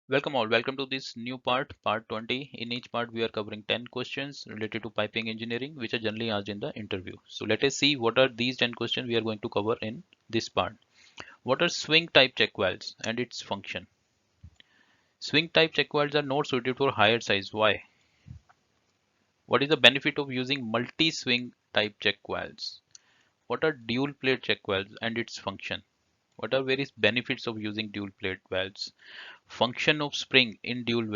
Welcome to this new part 20. In each part, we are covering 10 questions related to piping engineering, which are generally asked in the interview. So let us see what are these 10 questions we are going to cover in this part. What are swing type check valves and its function? Swing type check valves are not suited for higher size. Why? What is the benefit of using multi-swing type check valves? What are dual plate check valves and its function? What are various benefits of using dual plate valves? Function of spring in dual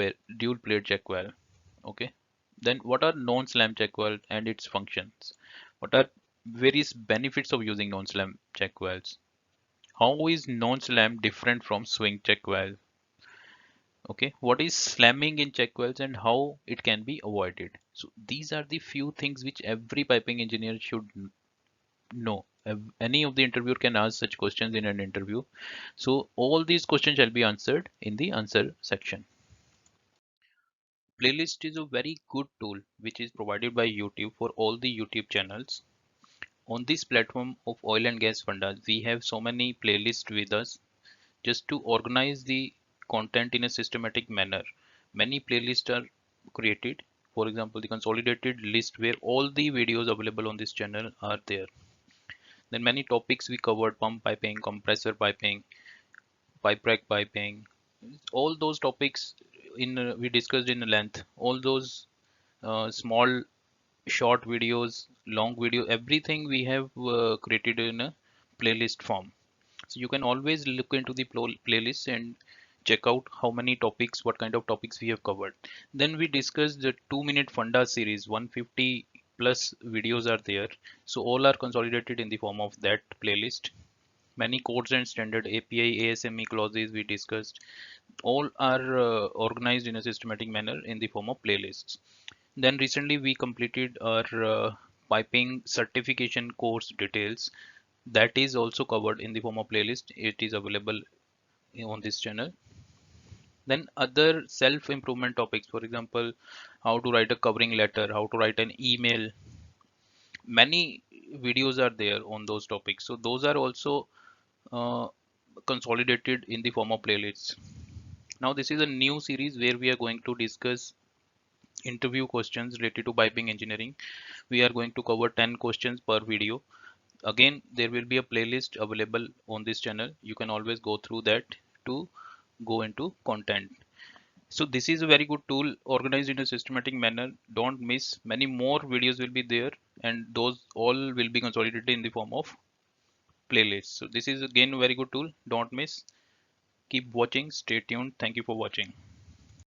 plate check valve. Okay. Then what are non-slam check valve and its functions? What are various benefits of using non-slam check valves? How is non-slam different from swing check valve? Okay. What is slamming in check valves and how it can be avoided? So these are the few things which every piping engineer should know. Any of the interviewer can ask such questions in an interview. So all these questions shall be answered in the answer section. Playlist is a very good tool which is provided by YouTube for all the YouTube channels. On this platform of oil and gas fundas, we have so many playlists with us just to organize the content in a systematic manner. Many playlists are created. For example, the consolidated list where all the videos available on this channel are there. Then many topics we covered: pump piping, compressor piping, pipe rack piping. All those topics in we discussed in length. All those small short videos, long video, everything we have created in a playlist form. So you can always look into the playlist and check out how many topics, what kind of topics we have covered. Then we discussed the 2-minute funda series. 150 plus videos are there. So all are consolidated in the form of that playlist. Many codes and standard API, ASME clauses we discussed. All are organized in a systematic manner in the form of playlists. Then recently we completed our piping certification course details. That is also covered in the form of playlist. It is available on this channel. Then other self-improvement topics, for example, how to write a covering letter, how to write an email. Many videos are there on those topics. So those are also uh, consolidated in the form of playlists. Now this is a new series where we are going to discuss interview questions related to piping engineering. We are going to cover 10 questions per video. Again, there will be a playlist available on this channel. You can always go through that to go into content. So this is a very good tool organized in a systematic manner. Don't miss, many more videos will be there and those all will be consolidated in the form of playlists. So this is again a very good tool. Don't miss. Keep watching. Stay tuned. Thank you for watching.